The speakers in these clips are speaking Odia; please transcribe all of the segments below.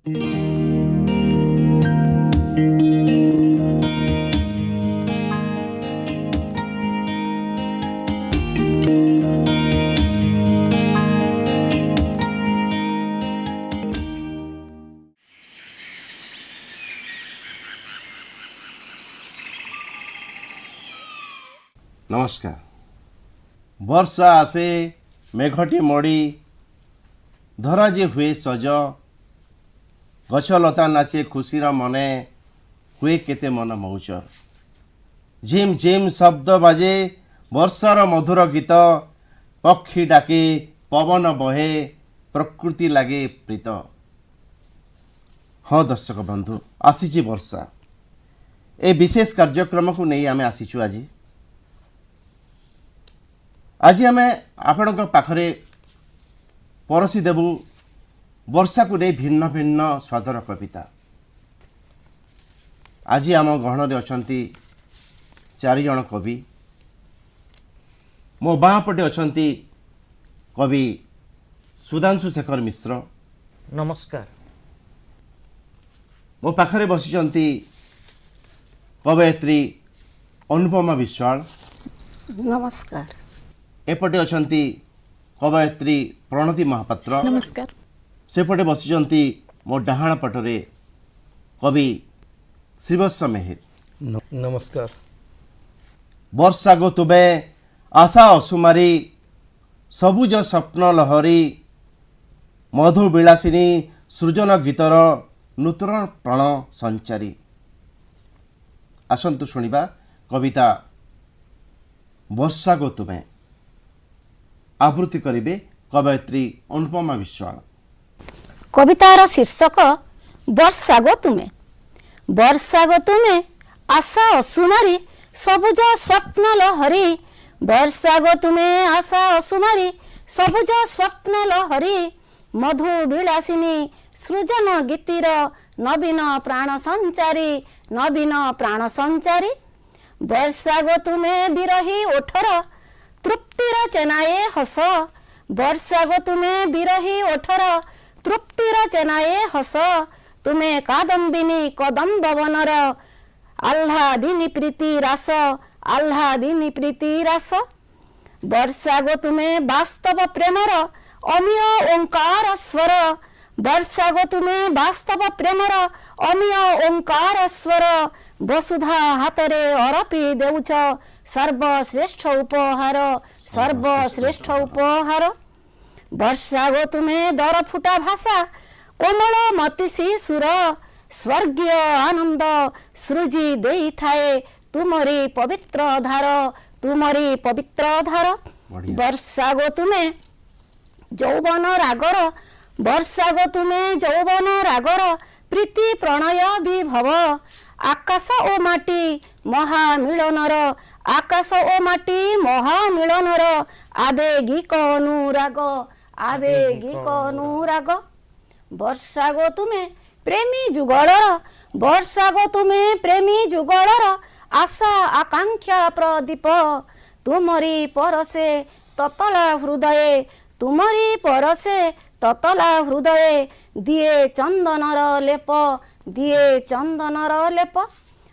नमस्कार। वर्षा आसे मेघटी मोड़ी धराजी हुए सज गछलता नाचे खुशीर मने हुए केते मन मौज झिम झिम शब्द बाजे वर्षार मधुर गीत पक्षी डाके पवन बहे प्रकृति लागे प्रीत। हाँ दर्शक बंधु आसी वर्षा ए विशेष कार्यक्रम को नहीं आमे आसीचु आज आम आपण पाखरे परसी देबू वर्षा को नहीं भिन्न भिन्न स्वादर कविता। आज आम गहन अच्छा चार जन कवि मो बाँ पटे अच्छा कवि सुधांशु शेखर मिश्र नमस्कार। मो पाखरे बसी कवयित्री अनुपमा विश्वाल नमस्कार। एपटे अच्छा कवयित्री प्रणति महापात्र नमस्कार। सेपटे बसी मो डाहाण पटरे कवि श्रीवत्स मेहेर नमस्कार। वर्षा गो तुबे आशा असुमारी सबुज स्वप्न लहरी मधु विलासिनी सृजन गीतर नूतन प्राण संचारी। आसंतु शुणिबा कविता वर्षा गो तुमे आवृत्ति करिबे कवयित्री अनुपमा विश्वाल। कवितार शीर्षक वर्षा गो तुमे। वर्षा गो तुमे आशा असुमारी सबुज स्वप्न लहरी। वर्षा गो तुमे आशा असुमारी सबुज स्वप्न लहरी मधु विलासिनी सृजन गीतिर नवीन प्राण संचारी नवीन प्राण संचारी। वर्षा गो तुमे बिरही ओठर तृप्तिर चेनाए हस। वर्षा गो तुमे बिरही ओठर तृप्तिर चेनाए हस। तुमे कादम्बिनी कदम्ब वनर आह्लादिनी प्रीति रास आह्लादिनी प्रीति रास। वर्षा गो तुमे वास्तव प्रेमर अमीय ओंकार स्वर। वर्षा गो तुमे वास्तव प्रेमर अमीय ओंकार स्वर। वसुधा हातरे अरपी देउछ सर्वश्रेष्ठ उपहार सर्वश्रेष्ठ उपहार। वर्षा गो तुमे दर फुटा भाषा कोमल मतिसी सुर। स्वर्गीय आनंद सृजी देई थाए तुमरी पवित्र धार तुमरी पवित्र धार। वर्षा गो तुमे यौवन रागर। वर्षा गो तुमे यौवन रागर प्रीति प्रणय विभव। आकाश ओ माटी महामिलनर आकाश ओ माटी महामिलनर आवेगिक अनुराग आवेगिक अनुराग। वर्षा गो तुमे प्रेमी जुगलर। वर्षा गो तुमे प्रेमी जुगलर आशा आकांक्षा प्रदीप। तुमरी परसे ततला हृदय तुमरी परसे ततला हृदय दिए चंदनर लेप दिए चंदनर लेप।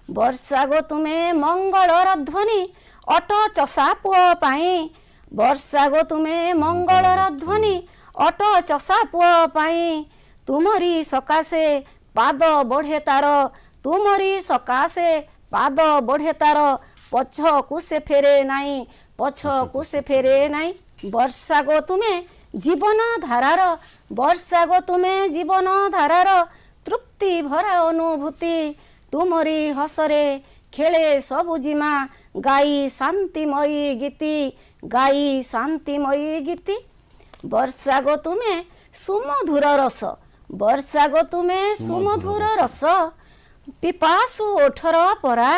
वर्षा गो तुमे मंगलर ध्वनि अट चषा पुआ पाई। वर्षा गो तुमे मंगलर ध्वनि अट चषा पुआ पाई। तुमरी सकाशे पाद बढ़े तार तुमरी सकाशे पाद बढ़े तार पछकु से फेरे नाई पछकु से फेरे नाई। वर्षा गो तुमे जीवन धारार। वर्षा गो तुमे जीवन धारार तृप्ति भरा अनुभूति। तुमरी हसरे खेले सबुजिमा गाई शांतिमयी गीति गाई शांतिमयी गीति। वर्षा गो तुमे सुमधुर रस। वर्षा गो तुमे सुमधुर रस पिपासु ओठर परा।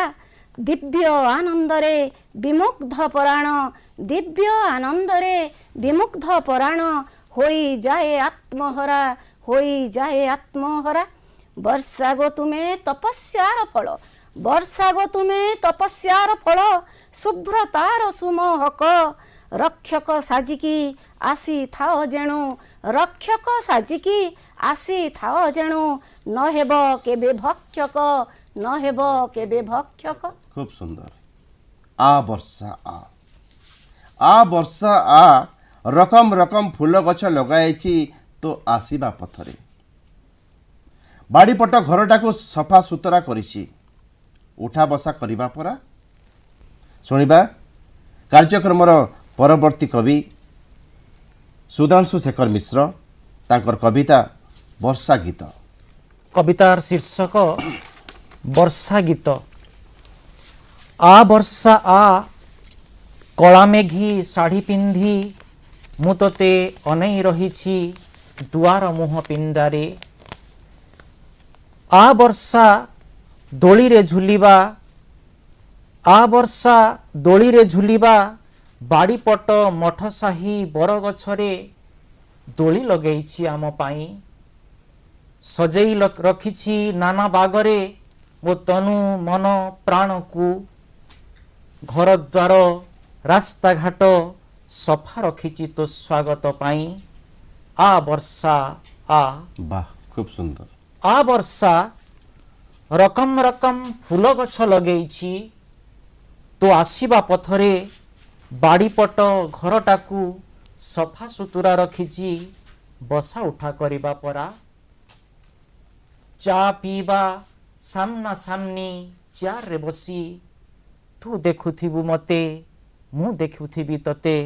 दिव्य आनंदरे विमुग्ध पराण दिव्य आनंदरे विमुग्ध पराण होई जाए आत्महरा होई जाए आत्महरा। वर्षा गो तुमे तपस्यार फल। वर्षा गो तुमे तपस्यार फल शुभ्रतार सुमहक। रक्षक साजिकी आसी थाओ जेणु रक्षक साजिकी आसी थाओ जेणु न हेब केबे भक्षक न हेब केबे भक्षक। खूब सुंदर। आ वर्षा आ रकम रकम फूल गछ लगाई तो आसीबा पथरे बाड़ीपट घरटा को सफा सुतरा करिछि उठा बसा करिबा परा। शुणिबा कार्यक्रमर परवर्ती कवि सुधांशु शेखर मिश्र तांकर कविता वर्षा गीत। कवितार शीर्षक वर्षा गीत। आ वर्षा आ कला मेघी शाढ़ी पिंधि मु तोते अनै रहिछि दुआर मुह पिंडारे। आ वर्षा दोली रे झुलिबा आ वर्षा दोली रे झुलिबा बाड़ीपट मठ साही बरगछरे दोली लगेइछि आम पाई। सजेई रखिछि नाना बागरे मो तनु मन प्राण को। घर द्वार रास्ता घाट सफा रखिछि तो स्वागत पाई। आ वर्षा आ। वाह खूब सुंदर। आ वर्षा रकम रकम फूल गछ लगेइछि तो आसीबा पथरे बाड़ीपट घरटाकू सफा सुतुरा रखिछि बसा उठा करिबा परा। चा पीबा सामना सामनी चेयर रे बसी तू देखुथिबु मते मु देखुथिबी तते।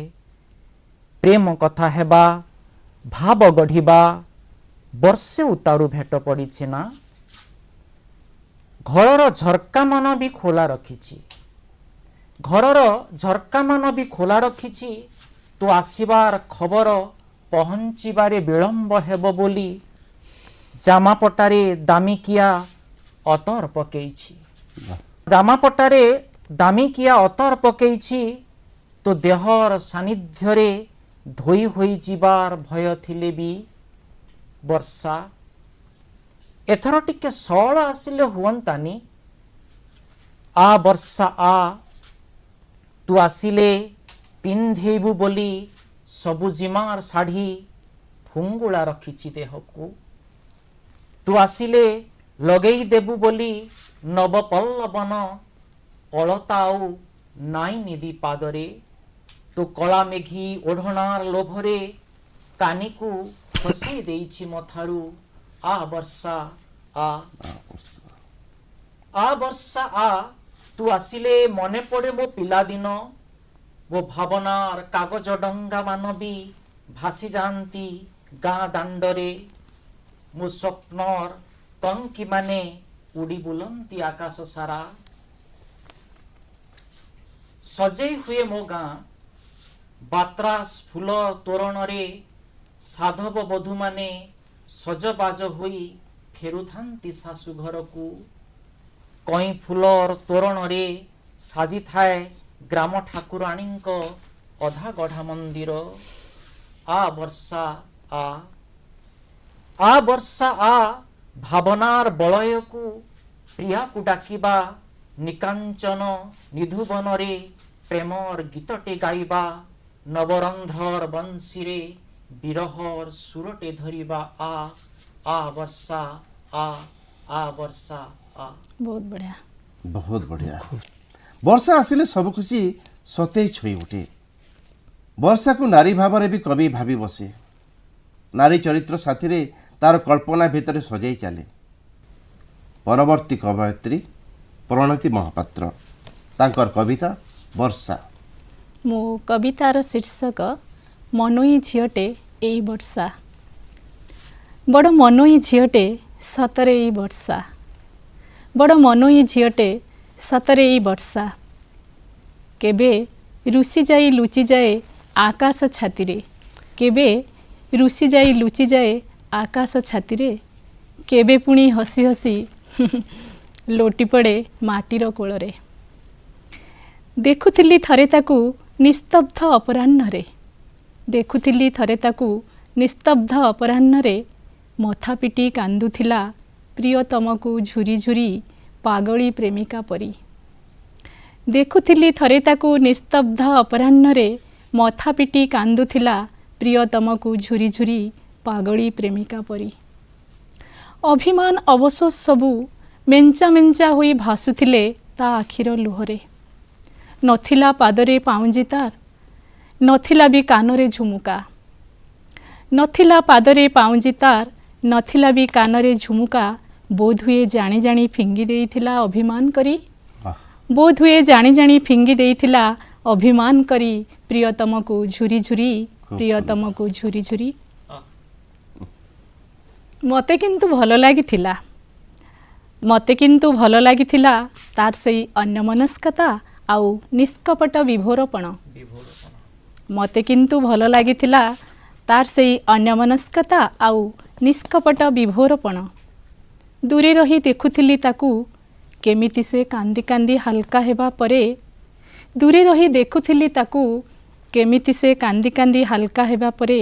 प्रेम कथा हेबा भाव गढ़िबा वर्षे उतारू भेट पड़िछि ना। घरर झरका मान भी खोला रखिछि घरर झरका मान भी खोला रखिछि तो आसीबार खबर पहुँचीबारे विलंब हेब बोली जामापटारे दामिकिया अतर पकेइछि। जामापटारे दामिकिया अतर पकेइछि तो देहर सानिध्यरे धोई होई जिबार भय थिले भी वर्षा एथर टिके सळ आसिले हुअंतानी। आ वर्षा आ तू आसिले पिंधेबु बोली सबुजिमार शाढ़ी फुंगुला रखिछि देहकू। तू आसिले लगेई देबु बोली नवपल्लवन अलताऊ नाई निधि पादरे। तो कला मेघी ओढ़नार लोभरे कानिकू फसई देइछि मथारू। आ वर्षा आ। आ वर्षा आ तू आसिले मने पड़े मो पिला दिन वो भावनार कागज डंगा मान भी भासी जाती गाँ दांडरे। मो स्वप्नर कंकी माने उड़ी बुलंती आकाश सारा। सजेई हुए मो गाँ बात्रास फूल तोरण रे साधव बधू माने सजबाज होई फेरुथांती शाशु घर को। कई फूलर तोरण रे साजी थाए ग्राम ठाकुराणींक अधा गढ़ा मंदिर। आ वर्षा आ। आ वर्षा आ भावनार बलय को प्रिया को डाकिबा निकांचन निधुवन रे प्रेमर गीतटे गाइबा। नवरंधर बंशीरे विरहर सुरटे धरिबा। आ वर्षा आ वर्षा आ। बहुत बढ़िया बहुत बढ़िया। वर्षा आसिले सब खुशी सतेज होई उठे। वर्षा को नारी भाव भी कवि भावी बसे। नारी चरित्र साथी रे तार कल्पना भितर सजाई चले। परवर्ती कवयित्री प्रणति महापात्र तांकर कविता वर्षा। मो कवितार शीर्षक मनोई झीटे एई वर्षा। बड़ मनोई झीटे सतरे एई वर्षा। बड़ मनोई झीटे सतरे एई वर्षा। केबे रुसी जाई लुचि जाए आकाश छातीरे। केबे रुसी जाई लुचि जाए आकाश छातीरे। केबे पुणी हसी हसी लोटी पड़े माटीर कोଳରେ। देखुथिली थरे ताकू निस्तब्ध अपराह्ନରେ। देखुथिली थरे ताकू निस्तब्ध अपराह्ନରେ मथा पिटी कांदुथिला प्रियतमकू झुरी झुरी पागली प्रेमिका परी। देखुथिली थरे ताकू निस्तब्ध अपराह्ନରେ मथा पिटी कांदुथिला प्रियतमकू झुरी झुरी पागली प्रेमिका परी। ଅଭିମାନ ଅବଶୋଷ ସବୁ ମେଞ୍ଚା ମେଞ୍ଚା ହୋଇ ଭାସୁଥିଲେ ତା ଆଖିର ଲୁହରେ। ନଥିଲା ପାଦରେ ପାଉଁଜି ତାର, ନଥିଲା ବି କାନରେ ଝୁମୁକା। ନଥିଲା ପାଦରେ ପାଉଁଜି ତାର, ନଥିଲା ବି କାନରେ ଝୁମୁକା। ବୋଧହୁଏ ଜାଣି ଜାଣି ଫିଙ୍ଗି ଦେଇଥିଲା ଅଭିମାନ କରି। ବୋଧହୁଏ ଜାଣି ଜାଣି ଫିଙ୍ଗି ଦେଇଥିଲା ଅଭିମାନ କରି। ପ୍ରିୟତମକୁ ଝୁରି ଝୁରି, ପ୍ରିୟତମକୁ ଝୁରି ଝୁରି। ମୋତେ କିନ୍ତୁ ଭଲ ଲାଗିଥିଲା, ମୋତେ କିନ୍ତୁ ଭଲ ଲାଗିଥିଲା ତାର ସେଇ ଅନ୍ୟମନସ୍କତା ଆଉ ନିଷ୍କପଟ ବିଭୋରପଣ। ମୋତେ କିନ୍ତୁ ଭଲ ଲାଗିଥିଲା ତାର ସେଇ ଅନ୍ୟମନସ୍କତା ଆଉ ନିଷ୍କପଟ ବିଭୋରପଣ। ଦୂରେ ରହି ଦେଖୁଥିଲି ତାକୁ କେମିତି ସେ କାନ୍ଦି କାନ୍ଦି ହାଲକା ହେବା ପରେ। ଦୂରେ ରହି ଦେଖୁଥିଲି ତାକୁ କେମିତି ସେ କାନ୍ଦି କାନ୍ଦି ହାଲକା ହେବା ପରେ।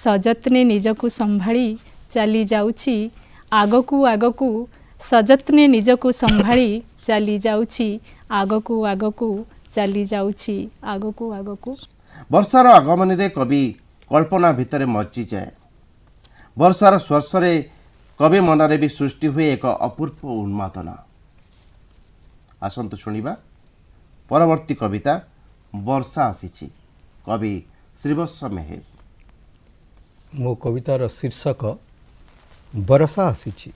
ସଯତ୍ନେ ନିଜକୁ ସମ୍ଭାଳି ଚାଲି ଯାଉଛି ଆଗକୁ ଆଗକୁ। ସଯତ୍ନେ ନିଜକୁ ସମ୍ଭାଳି ଚାଲି ଯାଉଛି ଆଗକୁ ଆଗକୁ, ଚାଲି ଯାଉଛି ଆଗକୁ ଆଗକୁ। ବର୍ଷାର ଆଗମନରେ କବି କଳ୍ପନା ଭିତରେ ମଜିଯାଏ। ବର୍ଷାର ସ୍ପର୍ଶରେ କବି ମନରେ ବି ସୃଷ୍ଟି ହୁଏ ଏକ ଅପୂର୍ବ ଉନ୍ମାଦନା। ଆସନ୍ତୁ ଶୁଣିବା ପରବର୍ତ୍ତୀ କବିତା ବର୍ଷା ଆସିଛି, କବି ଶ୍ରୀବତ୍ସ ମେହେର। ମୋ କବିତାର ଶୀର୍ଷକ ବର୍ଷା ଆସିଛି।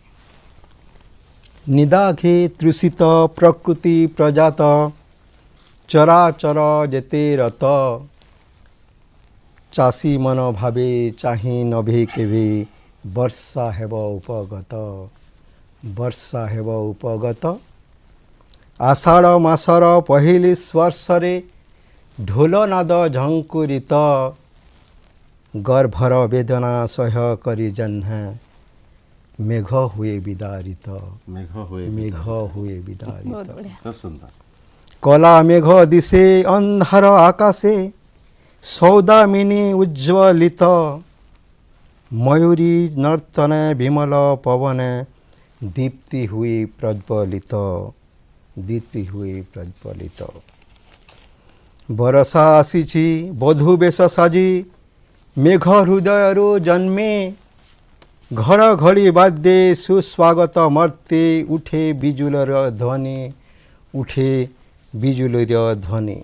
ନିଦାଘେ ତୃଷିତ ପ୍ରକୃତି ପ୍ରଜାତ, ଚରାଚର ଯେତେ ରତ। ଚାଷୀ ମନ ଭାବେ ଚାହିଁ ନଭେ କେବେ, ବର୍ଷା ହେବ ଉପଗତ, ବର୍ଷା ହେବ ଉପଗତ। ଆଷାଢ଼ ମାସର ପହିଲି ସ୍ପର୍ଶରେ ଢୋଲନାଦ ଝଙ୍କୁରିତ। ଗର୍ଭର ବେଦନା ସହ୍ୟ କରି ଜହ୍ନ ମେଘ ହୁଏ ବିଦାରିତ, ମେଘ ହୁଏ ବିଦାରିତ। খুব সুন্দর। কলা মেঘ দিশে অন্ধার আকাশে, সৌদামিনী উজ্জ্বলিত। ময়ূরী নর্তনে বিমল পবনে, দীপ্তি হুয়ে প্রজ্বলিত, দীপ্তি হুয়ে প্রজ্বলিত। বরষা আসিছি বধূ বেশ সাজি, মেঘ হৃদয়ରୁ জন্মে। ঘর ঘড়ি বাদ্যে সুস্বাগত মর্তে, উঠে বিজুলর ধ্বনি, উঠে বিজুলির ধ্বনি।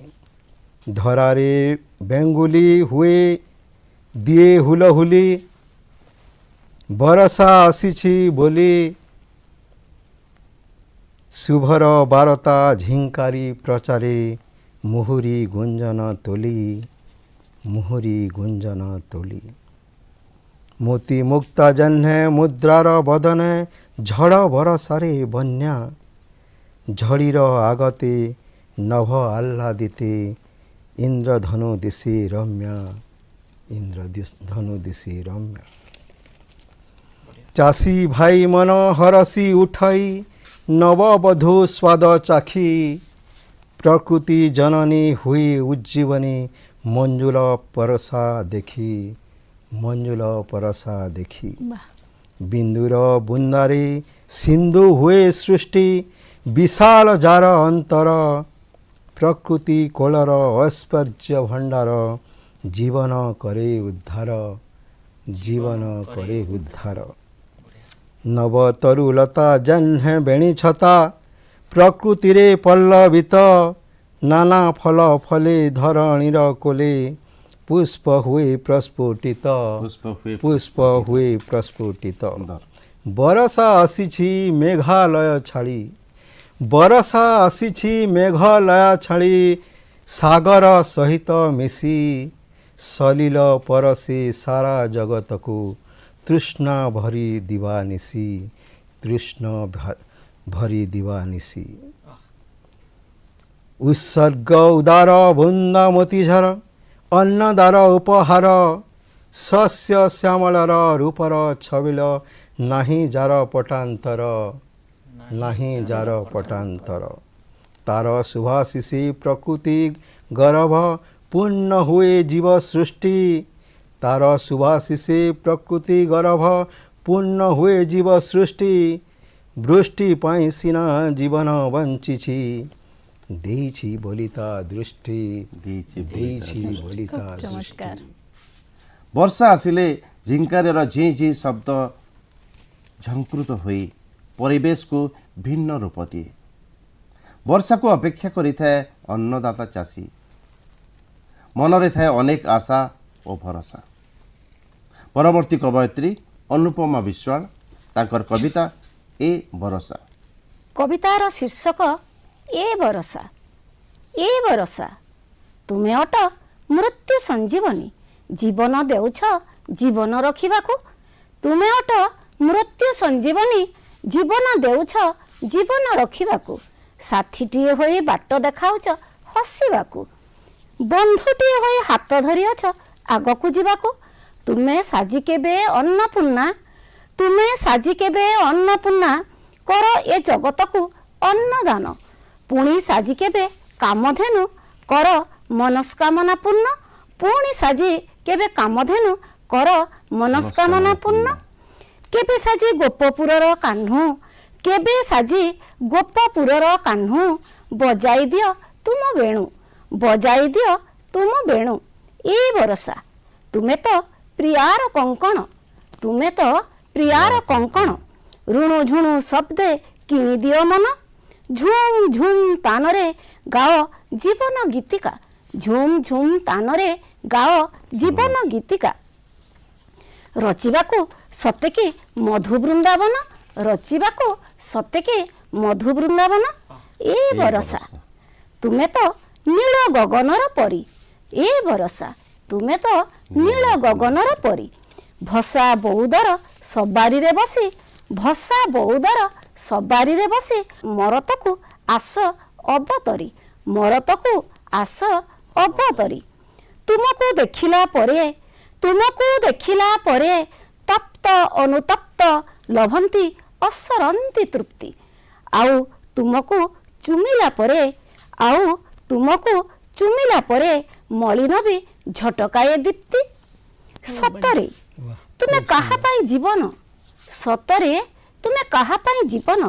ধরারে বেঙ্গুলি হুয়ে দিয়ে হুলহুলি, বরষা আসিছি বলি। শুভর বারতা ঝিঙ্কারি প্রচারে, মুহুরি গুঞ্জন তোলি, মুহুরি গুঞ্জন তোলি। মোতি মুক্তা জহ্নে মুদ্রার বদনে, ঝড় বরষারে বন্যা। ঝড়ির আগতে নভ আহ্লাদিতে, ইন্দ্রধনু দিশে রম্যা, ইন্দ্রধনু দিশে রম্যা। চাষী ভাই মন হরসি উঠাই, নববধূ স্বাদ চাখি। প্রকৃতি জননী হুই উজ্জীবনী, মঞ্জুল পরশা দেখি, মঞ্জুল পরশা দেখি। বিন্দুর বুন্দারে সিন্ধু হুয়ে সৃষ্টি, বিশাল যার অন্তর। প্রকৃতি কোলর ঐশ্বর্য ভণ্ডার, জীবন করে উদ্ধার, জীবন করে উদ্ধার। নব তরুলতা জহ্নে বেণী ছতা, প্রকৃতিরে পল্লবিত। নানা ফল ফলে ধরণীর কোলে, পুষ্প হুয়ে প্রস্ফুটিত, পুষ্প হুয়ে প্রস্ফুটিত। বরষা আসিছি মেঘালয় ছাড়ি, বরষা আসিছি মেঘালয় ছাড়ি। সাগর সহিত মিশি, সলিল পরশে সারা জগতকু। তৃষ্ণা ভরি দিবানিশি, তৃষ্ণ ভরি দিবানিশি। উৎসর্গ উদার বৃন্দা মতিঝর, অন্নদার উপহার। শস্য শ্যামলর রূপর ছবিল, নাহি যার পটান্তর, নাহি যার পটান্তর। তার শুভাশিসে প্রকৃতি গর্ভ, পূর্ণ হুয়ে জীব সৃষ্টি। তার শুভাশিসে প্রকৃতি গর্ভ, পূর্ণ হুয়ে জীব সৃষ্টি। বৃষ্টি পাই সিনা জীবন বঞ্চিছি, ଦେଇଛି বলিতা দৃষ্টি, ଦେଇଛି বলিতা দৃষ্টি। ବର୍ଷା ଆସିଲେ ଝିଙ୍କାରର ଝିଁ ଝିଁ ଶବ୍ଦ ଝଙ୍କୃତ ହୋଇ ପରିବେଶକୁ ଭିନ୍ନ ରୂପ ଦିଏ। ବର୍ଷାକୁ ଅପେକ୍ଷା କରିଥାଏ ଅନ୍ନଦାତା ଚାଷୀ। ମନରେ ଥାଏ ଅନେକ ଆଶା ଓ ଭରସା। ପରବର୍ତ୍ତୀ କବୟିତ୍ରୀ ଅନୁପମା ବିଶ୍ୱାଳ, ତାଙ୍କର କବିତା ଏ ବରଷା। କବିତାର ଶୀର୍ଷକ ଏ ବରଷା। ଏ ବରଷା ତୁମେ ଅଟ ମୃତ୍ୟୁ ସଞ୍ଜୀବନୀ, ଜୀବନ ଦେଉଛ ଜୀବନ ରଖିବାକୁ। ତୁମେ ଅଟ ମୃତ୍ୟୁ ସଞ୍ଜୀବନୀ, ଜୀବନ ଦେଉଛ ଜୀବନ ରଖିବାକୁ। ସାଥୀଟିଏ ହୋଇ ବାଟ ଦେଖାଉଛ ହସିବାକୁ, ବନ୍ଧୁଟିଏ ହୋଇ ହାତ ଧରିଅଛ ଆଗକୁ ଯିବାକୁ। ତୁମେ ସାଜି କେବେ ଅନ୍ନପୂର୍ଣ୍ଣା, ତୁମେ ସାଜି କେବେ ଅନ୍ନପୂର୍ଣ୍ଣା, କର ଏ ଜଗତକୁ ଅନ୍ନଦାନ। ପୁଣି ସାଜି କେବେ କାମଧେନୁ, କର ମନସ୍କାମନା ପୂର୍ଣ୍ଣ। ପୁଣି ସାଜି କେବେ କାମଧେନୁ, କର ମନସ୍କାମନା ପୂର୍ଣ୍ଣ। କେବେ ସାଜି ଗୋପପୁରର କାହ୍ନୁ, କେବେ ସାଜି ଗୋପପୁରର କାହ୍ନୁ, ବଜାଇ ଦିଅ ତୁମ ବେଣୁ, ବଜାଇ ଦିଅ ତୁମ ବେଣୁ। ଏ ବରଷା ତୁମେ ତ ପ୍ରିୟାର କଙ୍କଣ, ତୁମେ ତ ପ୍ରିୟାର କଙ୍କଣ। ଋଣୁ ଝୁଣୁ ଶବ୍ଦେ କିଣିଦିଅ ମନ, ଝୁମ୍ ଝୁମ୍ ତାନରେ ଗାଅ ଜୀବନ ଗୀତିକା, ଝୁମ୍ ଝୁମ୍ ତାନରେ ଗାଅ ଜୀବନ ଗୀତିକା। ରଚିବାକୁ ସତେକି ମଧୁ ବୃନ୍ଦାବନ, ରଚିବାକୁ ସତେକି ମଧୁ ବୃନ୍ଦାବନ। ଏ ବରଷା ତୁମେ ତ ନୀଳ ଗଗନର ପରି, ଏ ବରଷା ତୁମେ ତ ନୀଳ ଗଗନର ପରି। ଭସା ବଉଦର ସବାରିରେ ବସି, ଭସା ବଉଦର ସବାରିରେ ବସି, ମରତକୁ ଆସ ଅବତରି, ମରତକୁ ଆସ ଅବତରି। ତୁମକୁ ଦେଖିଲା ପରେ, ତୁମକୁ ଦେଖିଲା ପରେ, ତପ୍ତ ଅନୁତପ୍ତ ଲଭନ୍ତି ଅସରନ୍ତି ତୃପ୍ତି। ଆଉ ତୁମକୁ ଚୁମିଲା ପରେ, ଆଉ ତୁମକୁ ଚୁମିଲା ପରେ, ମଳିନ ବି ଝଟକାଏ ଦୀପ୍ତି। ସତରେ ତୁମେ କାହା ପାଇଁ ଜୀବନ, ସତରେ ତୁମେ କାହା ପାଇଁ ଜୀବନ,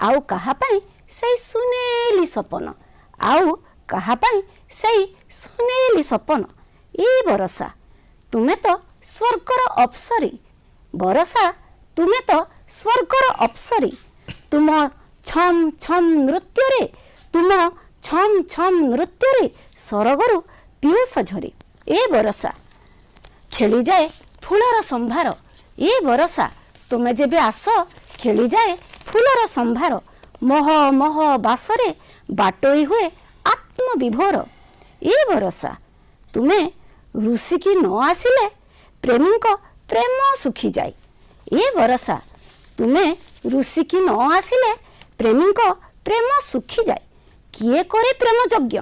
ଆଉ କାହା ପାଇଁ ସେଇ ସୁନେଲି ସପନ, ଆଉ କାହା ପାଇଁ ସେଇ ସୁନେଲି ସପନ। ଏ ବରଷା ତୁମେ ତ ସ୍ୱର୍ଗର ଅପ୍ସରୀ, ବରଷା ତୁମେ ତ ସ୍ୱର୍ଗର ଅପ୍ସରୀ। ତୁମ ଛମ୍ ଛମ୍ ନୃତ୍ୟରେ, ତୁମ ଛମ୍ ଛମ୍ ନୃତ୍ୟରେ ସରଗରୁ ପିୟୁଷ ଝରି। ଏ ବରଷା ଖେଳିଯାଏ ଫୁଲର ସମ୍ଭାର, ଏ ବରଷା ତୁମେ ଯେବେ ଆସ ଖେଳିଯାଏ ଫୁଲର ସମ୍ଭାର। ମହ ମହ ବାସରେ ବାଟୋଇ ହୁଏ ଆତ୍ମବିଭୋର। ଏ ବରଷା ତୁମେ ଋଷିକି ନ ଆସିଲେ ପ୍ରେମୀଙ୍କ ପ୍ରେମ ଶୁଖିଯାଏ। ଏ ବରଷା ତୁମେ ଋଷିକି ନ ଆସିଲେ ପ୍ରେମୀଙ୍କ ପ୍ରେମ ଶୁଖିଯାଏ। କିଏ କରେ ପ୍ରେମ ଯଜ୍ଞ,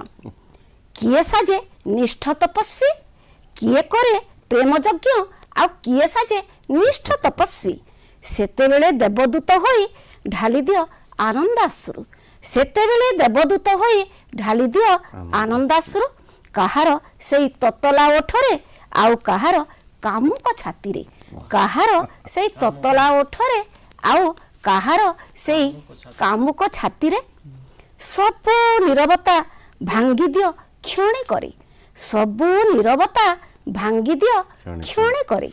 କିଏ ସାଜେ ନିଷ୍ଠ ତପସ୍ୱୀ, କିଏ କରେ ପ୍ରେମ ଯଜ୍ଞ, ଆଉ କିଏ ସାଜେ ନିଷ୍ଠ ତପସ୍ୱୀ। ସେତେବେଳେ ଦେବଦୂତ ହୋଇ ଢାଳି ଦିଅ ଆନନ୍ଦାଶ୍ରୁ, ସେତେବେଳେ ଦେବଦୂତ ହୋଇ ଢାଳି ଦିଅ ଆନନ୍ଦାଶ୍ରୁ। କାହାର ସେଇ ତତଲା ଓଠରେ, ଆଉ କାହାର କାମୁକ ଛାତିରେ, କାହାର ସେଇ ତତଲା ଓଠରେ, ଆଉ କାହାର ସେଇ କାମୁକ ଛାତିରେ। ସବୁ ନୀରବତା ଭାଙ୍ଗି ଦିଅ କ୍ଷଣେ କରି, ସବୁ ନୀରବତା ଭାଙ୍ଗି ଦିଅ କ୍ଷଣେ କରି।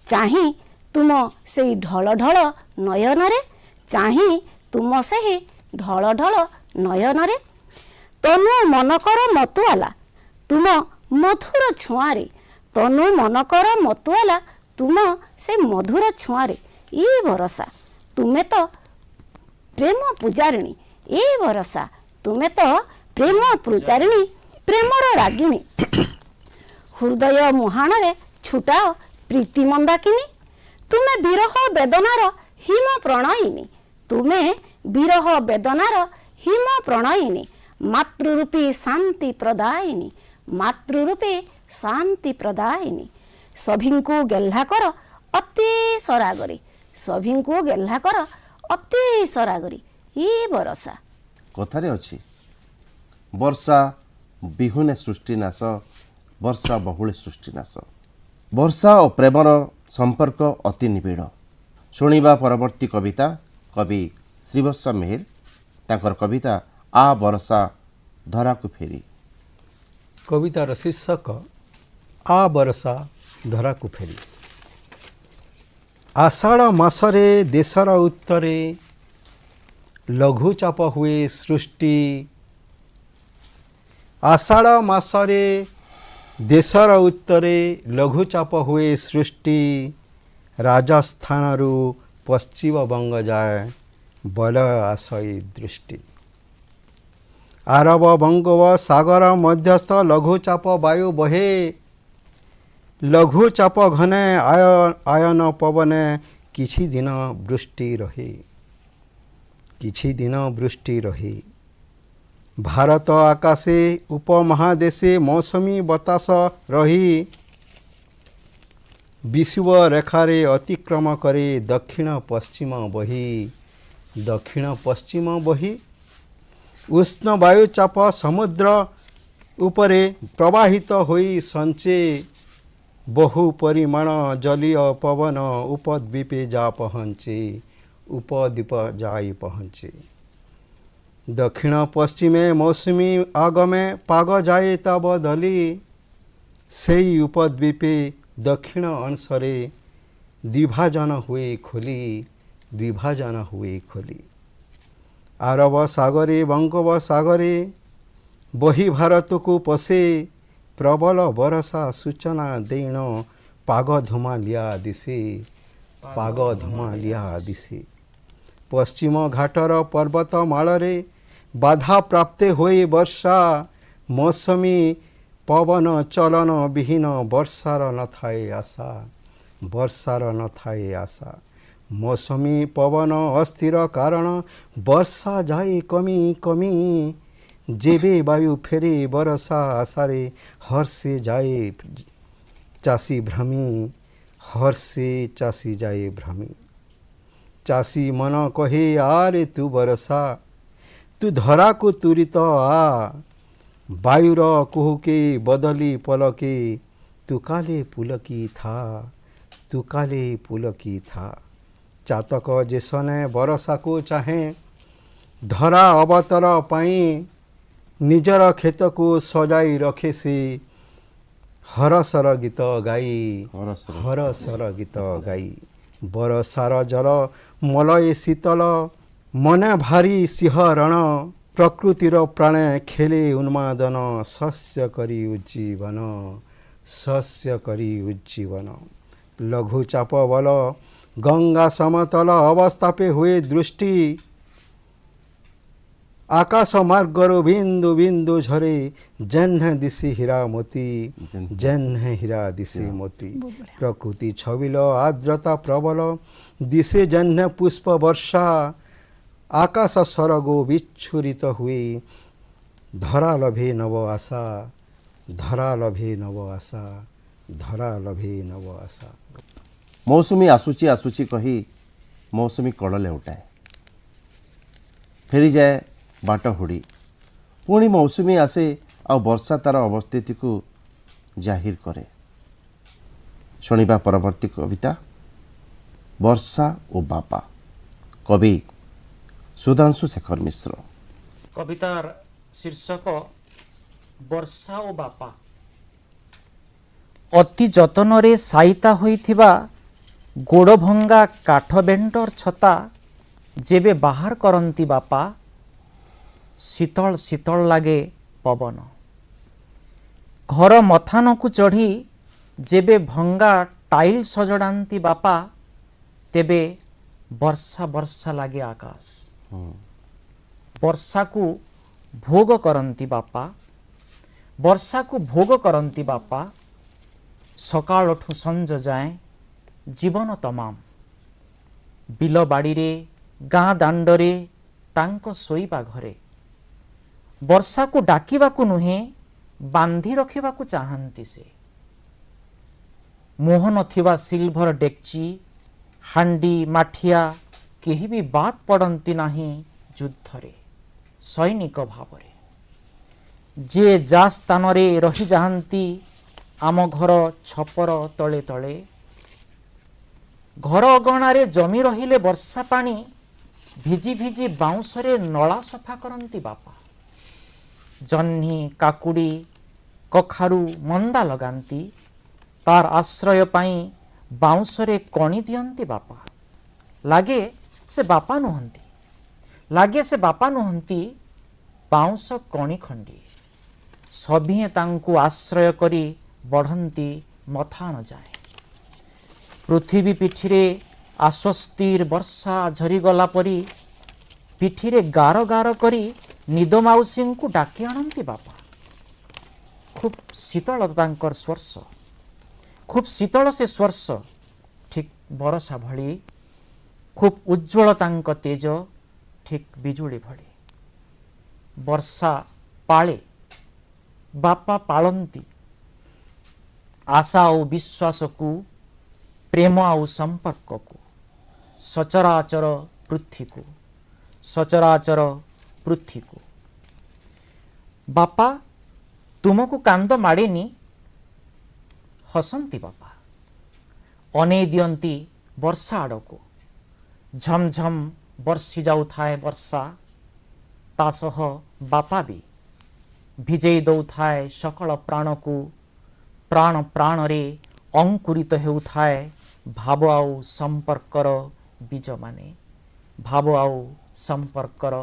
ଚାହିଁ ତୁମ ସେଇ ଢଳ ଢଳ ନୟନରେ, ଚାହିଁ ତୁମ ସେହି ଢଳ ଢଳ ନୟନରେ। ତନୁ ମନକର ମତୁଆଲା ତୁମ ମଧୁର ଛୁଆଁରେ, ତନୁ ମନକର ମତୁଆଲା ତୁମ ସେ ମଧୁର ଛୁଆଁରେ। ଏ ବରଷା ତୁମେ ତ ପ୍ରେମ ପୂଜାରିଣୀ, ଏ ବରଷା ତୁମେ ତ ପ୍ରେମ ପୂଜାରିଣୀ, ପ୍ରେମର ରାଗିଣୀ। ହୃଦୟ ମୁହାଣରେ ଛୁଟାଅ ପ୍ରୀତି ମନ୍ଦାକିନୀ, ତୁମେ ବିରହ ବେଦନାର ହିମ ପ୍ରଣୟିନୀ, ତୁମେ ବିରହ ବେଦନାର ହିମ ପ୍ରଣୟିନୀ। ମାତୃରୂପୀ ଶାନ୍ତି ପ୍ରଦାୟିନୀ, ମାତୃରୂପୀ ଶାନ୍ତି ପ୍ରଦାୟିନୀ। ସଭିଙ୍କୁ ଗେହ୍ଲା କର ଅତି ସରାଗରେ, ସଭିଙ୍କୁ ଗେହ୍ଲା କର ଅତି ସରାଗରେ। ଏ ବରଷା କଥାରେ ଅଛି ବର୍ଷା ବିହୁନେ ସୃଷ୍ଟିନାଶ, ବର୍ଷା ବହୁଳେ ସୃଷ୍ଟିନାଶ। ବର୍ଷା ଓ ପ୍ରେମର ସମ୍ପର୍କ ଅତି ନିବିଡ଼। ଶୁଣିବା ପରବର୍ତ୍ତୀ କବିତା କବି ଶ୍ରୀବତ୍ସ ମେହେର, ତାଙ୍କର କବିତା ଆ ବରଷା ଧରାକୁ ଫେରି। କବିତାର ଶୀର୍ଷକ ଆ ବରଷା ଧରାକୁ ଫେରି। ଆଷାଢ଼ ମାସରେ ଦେଶର ଉତ୍ତରେ ଲଘୁଚାପ ହୁଏ ସୃଷ୍ଟି। ଆଷାଢ଼ ମାସରେ ଦେଶର ଉତ୍ତରେ ଲଘୁଚାପ ହୁଏ ସୃଷ୍ଟି। ରାଜସ୍ଥାନରୁ ପଶ୍ଚିମବଙ୍ଗ ଯାଏ ବଲୟ ଆଶଇ ଦୃଷ୍ଟି। ଆରବ ବଙ୍ଗୋପସାଗର ମଧ୍ୟସ୍ଥ ଲଘୁଚାପ ବାୟୁ ବହେ। ଲଘୁଚାପ ଘନେ ଆୟନ ପବନେ କିଛି ଦିନ ବୃଷ୍ଟି ରହେ। କିଛି ଦିନ ବୃଷ୍ଟି ରହେ। ଭାରତ ଆକାଶେ ଉପମହାଦେଶେ ମୌସୁମୀ ବତାସ ରହି ବିଷୁବ ରେଖାରେ ଅତିକ୍ରମ କରେ ଦକ୍ଷିଣ ପଶ୍ଚିମ ବହି। ଦକ୍ଷିଣ ପଶ୍ଚିମ ବହି। ଉଷ୍ଣ ବାୟୁଚାପ ସମୁଦ୍ର ଉପରେ ପ୍ରବାହିତ ହୋଇ ସଞ୍ଚେ ବହୁ ପରିମାଣ ଜଳୀୟ ପବନ ଉପଦ୍ୱୀପେ ଯା ପହଞ୍ଚେ। ଉପଦ୍ୱୀପ ଯାଇ ପହଞ୍ଚେ। ଦକ୍ଷିଣ ପଶ୍ଚିମେ ମୌସୁମୀ ଆଗମେ ପାଗ ଯାଏ ତା ବଦଲି। ସେଇ ଉପଦ୍ୱୀପେ ଦକ୍ଷିଣ ଅଂଶରେ ଦ୍ୱିଭାଜନ ହୁଏ ଖୋଲି। ଦ୍ୱିଭାଜନ ହୁଏ ଖୋଲି। ଆରବ ସାଗରେ ବଙ୍ଗୋପସାଗରେ ବହି ଭାରତକୁ ପଶେ। ପ୍ରବଳ ବର୍ଷା ସୂଚନା ଦେଇଣ ପାଗ ଧୂମାଳିଆ ଦିଶେ। ପାଗ ଧୂମାଳିଆ ଦିଶେ। ପଶ୍ଚିମ ଘାଟର ପର୍ବତମାଳରେ ବାଧାପ୍ରାପ୍ତେ ହୋଇ ବର୍ଷା। ମୌସୁମୀ ପବନ ଚଳନ ବିହୀନ ବର୍ଷାର ନଥାଏ ଆଶା। ବର୍ଷାର ନଥାଏ ଆଶା। ମୌସୁମୀ ପବନ ଅସ୍ଥିର କାରଣ ବର୍ଷା ଯାଏ କମି କମି। ଯେବେ ବାୟୁ ଫେରେ ବର୍ଷା ଆଶାରେ ହର୍ଷେ ଯାଏ ଚାଷୀ ଭ୍ରମି। ହର୍ଷେ ଚାଷୀ ଯାଏ ଭ୍ରମି। ଚାଷୀ ମନ କହେ ଆରେ ତୁ ବର୍ଷା ତୁ ଧରାକୁ ତୁରିତ ଆ। ବାୟୁର କୁହୁକେ ବଦଲି ପଲକେ ତୁ କାଲେ ପୁଲକି ଥା। ତୁ କାଲେ ପୁଲକି ଥା। ଚାତକ ଯେସନେ ବର୍ଷାକୁ ଚାହେଁ ଧରା ଅବତର ପାଇଁ। ନିଜର କ୍ଷେତକୁ ସଜାଇ ରଖେ ସେ ହରସର ଗୀତ ଗାଇ। ହରସର ଗୀତ ଗାଇ। ବର୍ଷାର ଜଳ ମଲୟ ଶୀତଳ ମନେ ଭାରି ଶିହରଣ। ପ୍ରକୃତିର ପ୍ରାଣେ ଖେଳେ ଉନ୍ମାଦନ ଶସ୍ୟ କରି ଉଜ୍ଜୀବନ। ଶସ୍ୟ କରି ଉଜ୍ଜୀବନ। ଲଘୁଚାପ ବଲ ଗଙ୍ଗା ସମତଳ ଅବସ୍ଥାପେ ହୁଏ ଦୃଷ୍ଟି। ଆକାଶ ମାର୍ଗରୁ ବିନ୍ଦୁ ବିନ୍ଦୁ ଝରେ ଯେହ୍ନେ ଦିଶେ ହୀରା ମୋତି। ଯେହ୍ନେ ହୀରା ଦିଶେ ମୋତି। ପ୍ରକୃତି ଛବିଳ ଆର୍ଦ୍ରତା ପ୍ରବଳ ଦିଶେ ଯେହ୍ନେ ପୁଷ୍ପ ବର୍ଷା। ଆକାଶ ସରଗୋ ବିଚ୍ଛୁରିତ ହୁଏ ଧରା ଲଭେ ନବ ଆଶା। ଧରା ଲଭେ ନବ ଆଶା। ଧରା ଲଭେ ନବ ଆଶା। ମୌସୁମୀ ଆସୁଛି ଆସୁଛି କହି ମୌସୁମୀ କଳ ଲେଉଟାଏ। ଫେରିଯାଏ ବାଟ ହୁଡ଼ି। ପୁଣି ମୌସୁମୀ ଆସେ ଆଉ ବର୍ଷା ତାର ଅବସ୍ଥିତିକୁ ଜାହିର କରେ। ଶୁଣିବା ପରବର୍ତ୍ତୀ କବିତା ବର୍ଷା ଓ ବାପା। କବି ସୁଧାଂଶୁ ଶେଖର ମିଶ୍ର। কবিতার শীর্ষক বর্ষা ও বাপা। অতি যতନରେ সাইতা হইথিবা গোড় ভঙ্গা কাঠ বেଣ୍ଟର ଛତା ଯେବେ ବାହାର କରନ୍ତି ବାପା ଶୀତଳ ଶୀତଳ ଲାଗେ ପବନ। ଘର ମଥାନକୁ ଚଢ଼ି ଯେବେ ଭଙ୍ଗା ଟାଇଲ ସଜଡ଼ାନ୍ତି ବାପା ତେବେ ବର୍ଷା ବର୍ଷା ଲାଗେ ଆକାଶ। ବର୍ଷାକୁ ଭୋଗ କରନ୍ତି ବାପା। ବର୍ଷାକୁ ଭୋଗ କରନ୍ତି ବାପା ସକାଳଠୁ ସଞ୍ଜ ଯାଏଁ ଜୀବନ ତମାମ। ବିଲ ବାଡ଼ିରେ ଗାଁ ଦାଣ୍ଡରେ ତାଙ୍କ ଶୋଇବା ଘରେ ବର୍ଷାକୁ ଡାକିବାକୁ ନୁହେଁ ବାନ୍ଧି ରଖିବାକୁ ଚାହାନ୍ତି ସେ। ମୋହ ନଥିବା ସିଲଭର ଡେକ୍ଚି ହାଣ୍ଡି ମାଠିଆ କେହି ବି ବାଦ ପଡ଼ନ୍ତି ନାହିଁ ଯୁଦ୍ଧରେ ସୈନିକ ଭାବରେ। ଯିଏ ଯା ସ୍ଥାନରେ ରହିଯାଆନ୍ତି ଆମ ଘର ଛପର ତଳେ ତଳେ। ଘର ଅଗଣାରେ ଜମି ରହିଲେ ବର୍ଷା ପାଣି ଭିଜି ଭିଜି ବାଉଁଶରେ ନଳା ସଫା କରନ୍ତି ବାପା। ଜହ୍ନି କାକୁଡ଼ି କଖାରୁ ମନ୍ଦା ଲଗାନ୍ତି ତାର ଆଶ୍ରୟ ପାଇଁ ବାଉଁଶରେ କଣି ଦିଅନ୍ତି ବାପା। ଲାଗେ ସେ ବାପା ନୁହନ୍ତି, ଲାଗେ ସେ ବାପା ନୁହନ୍ତି, ବାଉଁଶ କଣି ଖଣ୍ଡିଏ। ସଭିଏଁ ତାଙ୍କୁ ଆଶ୍ରୟ କରି ବଢ଼ନ୍ତି ମଥା ନ ଯାଏ। ପୃଥିବୀ ପିଠିରେ ଆଶ୍ୱସ୍ତିର ବର୍ଷା ଝରିଗଲା ପରି ପିଠିରେ ଗାର ଗାର କରି ନିଦ ମାଉସୀଙ୍କୁ ଡାକି ଆଣନ୍ତି ବାପା। ଖୁବ୍ ଶୀତଳ ତାଙ୍କର ସ୍ପର୍ଶ, ଖୁବ୍ ଶୀତଳ ସେ ସ୍ପର୍ଶ, ଠିକ୍ ବରଷା ଭଳି। ଖୁବ୍ ଉଜ୍ଜ୍ୱଳ ତାଙ୍କ ତେଜ, ଠିକ୍ ବିଜୁଳି ଭଳି। ବର୍ଷା ପାଳେ, ବାପା ପାଳନ୍ତି। ଆଶା ଆଉ ବିଶ୍ୱାସକୁ, ପ୍ରେମ ଆଉ ସମ୍ପର୍କକୁ, ସଚରାଚର ପୃଥ୍ୱୀକୁ, ସଚରାଚର ପୃଥ୍ୱୀକୁ। ବାପା ତୁମକୁ କାନ୍ଦ ମାଡ଼େନି, ହସନ୍ତି ବାପା। ଅନେଇ ଦିଅନ୍ତି ବର୍ଷା ଆଡ଼କୁ। ଝମଝମ ବର୍ଷି ଯାଉଥାଏ ବର୍ଷା, ତା ସହ ବାପା ବି ଭିଜେଇ ଦଉଥାଏ ସକଳ ପ୍ରାଣକୁ। ପ୍ରାଣ ପ୍ରାଣରେ ଅଙ୍କୁରିତ ହେଉଥାଏ ଭାବ ଆଉ ସମ୍ପର୍କର ବୀଜମାନେ, ଭାବ ଆଉ ସମ୍ପର୍କର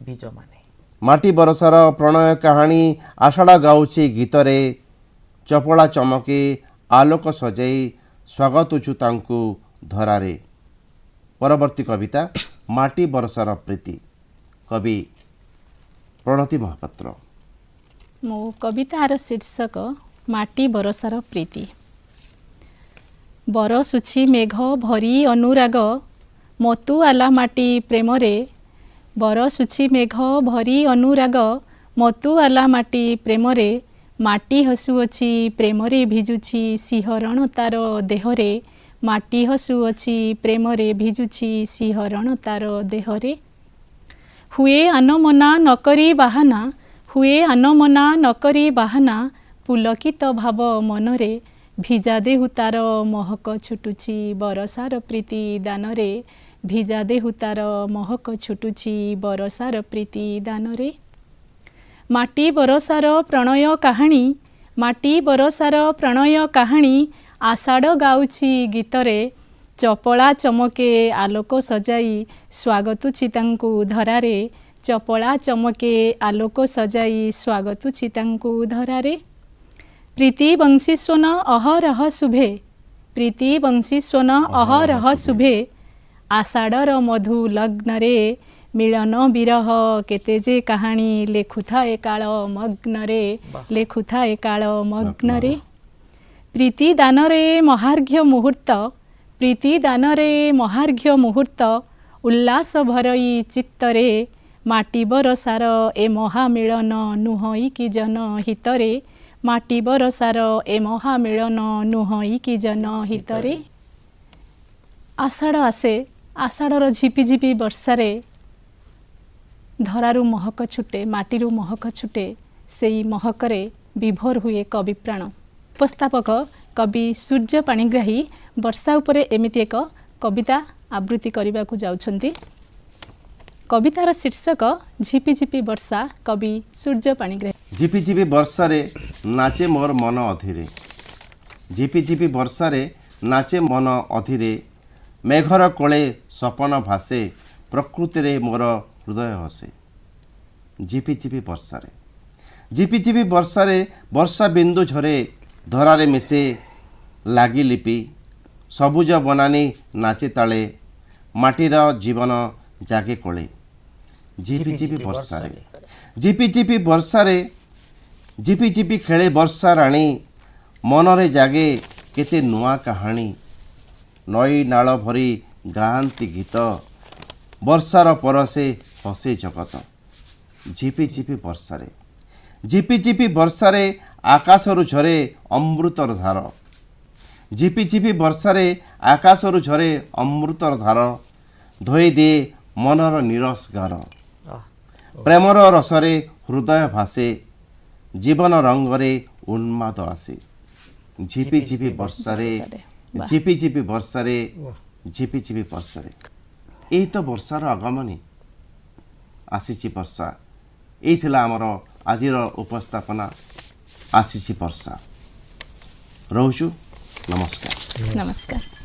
ବୀଜମାନେ। ମାଟି ବରଷାର ପ୍ରଣୟ କାହାଣୀ ଆଷାଢ଼ ଗାଉଛି ଗୀତରେ। ଚପଳା ଚମକେ ଆଲୋକ ସଜେଇ ସ୍ୱାଗତୁଛୁ ତାଙ୍କୁ ଧରାରେ। ପରବର୍ତ୍ତୀ କବିତା ମାଟି ବରଷାର ପ୍ରୀତି, କବି ପ୍ରଣତି ମହାପାତ୍ର। ମୋ କବିତାର ଶୀର୍ଷକ ମାଟି ବରଷାର ପ୍ରୀତି। ବରଷୁଛି ମେଘ ଭରି ଅନୁରାଗ, ମତୁଆଲା ମାଟି ପ୍ରେମରେ। ବରଷୁଛି ମେଘ ଭରି ଅନୁରାଗ, ମତୁଆଲା ମାଟି ପ୍ରେମରେ। ମାଟି ହସୁଅଛି ପ୍ରେମରେ ଭିଜୁଛି ଶିହରଣ ତାର ଦେହରେ। ମାଟି ହସୁଅଛି ପ୍ରେମରେ ଭିଜୁଛି ଶିହରଣ ତାର ଦେହରେ। ହୁଏ ଆନମନା ନକରି ବାହାନା, ହୁଏ ଆନମନା ନକରି ବାହାନା। ପୁଲକିତ ଭାବ ମନରେ, ଭିଜା ଦେହୁ ତାର ମହକ ଛୁଟୁଛି ବରଷାର ପ୍ରୀତି ଦାନରେ। ଭିଜା ଦେହୁ ତାର ମହକ ଛୁଟୁଛି ବରଷାର ପ୍ରୀତି ଦାନରେ। ମାଟି ବରଷାର ପ୍ରଣୟ କାହାଣୀ, ମାଟି ବରଷାର ପ୍ରଣୟ କାହାଣୀ। ଆଷାଢ଼ ଗାଉଛି ଗୀତରେ। ଚପଳା ଚମକେ ଆଲୋକ ସଜାଇ ସ୍ୱାଗତୁଛି ତାଙ୍କୁ ଧରାରେ। ଚପଳା ଚମକେ ଆଲୋକ ସଜାଇ ସ୍ୱାଗତୁଛି ତାଙ୍କୁ ଧରାରେ। ପ୍ରୀତି ବଂଶୀସ୍ୱନ ଅହରହ ଶୁଭେ, ପ୍ରୀତି ବଂଶୀସ୍ୱନ ଅହରହ ଶୁଭେ। ଆଷାଢ଼ର ମଧୁ ଲଗ୍ନରେ, ମିଳନ ବିରହ କେତେ ଯେ କାହାଣୀ। ଲେଖୁଥାଏ କାଳ ମଗ୍ନରେ, ଲେଖୁଥାଏ କାଳ ମଗ୍ନରେ। ପ୍ରୀତି ଦାନରେ ମହାର୍ଘ୍ୟ ମୁହୂର୍ତ୍ତ, ପ୍ରୀତି ଦାନରେ ମହାର୍ଘ୍ୟ ମୁହୂର୍ତ୍ତ। ଉଲ୍ଲାସ ଭରଇ ଚିତ୍ତରେ, ମାଟି ବରଷାର ଏ ମହାମିଳନ ନୁହଁଇ କି ଜନ ହିତରେ। ମାଟି ବରଷାର ଏ ମହାମିଳନ ନୁହଁଇ କି ଜନ ହିତରେ। ଆଷାଢ଼ ଆସେ, ଆଷାଢ଼ର ଝିପିଝିପି ବର୍ଷାରେ ଧରାରୁ ମହକ ଛୁଟେ, ମାଟିରୁ ମହକ ଛୁଟେ। ସେଇ ମହକରେ ବିଭୋର ହୁଏ କବି ପ୍ରାଣ। ଉପସ୍ଥାପକ କବି ସୂର୍ଯ୍ୟ ପାଣିଗ୍ରାହୀ ବର୍ଷା ଉପରେ ଏମିତି ଏକ କବିତା ଆବୃତ୍ତି କରିବାକୁ ଯାଉଛନ୍ତି। କବିତାର ଶୀର୍ଷକ ଝିପିଝିପି ବର୍ଷା, କବି ସୂର୍ଯ୍ୟ ପାଣିଗ୍ରାହୀ। ଝିପିଝିପି ବର୍ଷାରେ ନାଚେ ମୋର ମନ ଅଧୀରେ, ଝିପିଝିପି ବର୍ଷାରେ ନାଚେ ମନ ଅଧୀରେ। ମେଘର କୋଳେ ସପନ ଭାସେ, ପ୍ରକୃତିରେ ମୋର ହୃଦୟ ହସେ। ଝିପିଝିପି ବର୍ଷାରେ, ଝିପିଝିପି ବର୍ଷାରେ ବର୍ଷା ବିନ୍ଦୁ ଝରେ ଧରାରେ ମିଶେ ଲାଗି ଲିପି। ସବୁଜ ବନାନୀ ନାଚେ ତାଳେ, ମାଟିର ଜୀବନ ଜାଗେ କୋଳେ। ଝିପିଝିପି ବର୍ଷାରେ, ଝିପିଝିପି ବର୍ଷାରେ, ଝିପିଝିପି ଖେଳେ ବର୍ଷା ରାଣୀ। ମନରେ ଜାଗେ କେତେ ନୂଆ କାହାଣୀ। ନଈ ନାଳ ଭରି ଗାଆନ୍ତି ଗୀତ, ବର୍ଷାର ପରଶେ ହସେ ଜଗତ। ଝିପିଝିପି ବର୍ଷାରେ, ଝିପିଝିପି ବର୍ଷାରେ ଆକାଶରୁ ଝରେ ଅମୃତର ଧାର। ଝିପିଝିପି ବର୍ଷାରେ ଆକାଶରୁ ଝରେ ଅମୃତର ଧାର। ଧୋଇ ଦିଏ ମନର ନିରସ ଗାର। ପ୍ରେମର ରସରେ ହୃଦୟ ଭାସେ, ଜୀବନ ରଙ୍ଗରେ ଉନ୍ମାଦ ଆସେ। ଝିପିଝିପି ବର୍ଷାରେ, ଝିପିଝିପି ବର୍ଷାରେ, ଝିପିଝିପି ବର୍ଷାରେ। ଏଇ ତ ବର୍ଷାର ଆଗମନୀ, ଆସିଛି ବର୍ଷା। ଏଇ ଥିଲା ଆମର ଆଜିର ଉପସ୍ଥାପନା, ଆସିଛି ବର୍ଷା। ରହୁଛୁ ନମସ୍କାର। ନମସ୍କାର।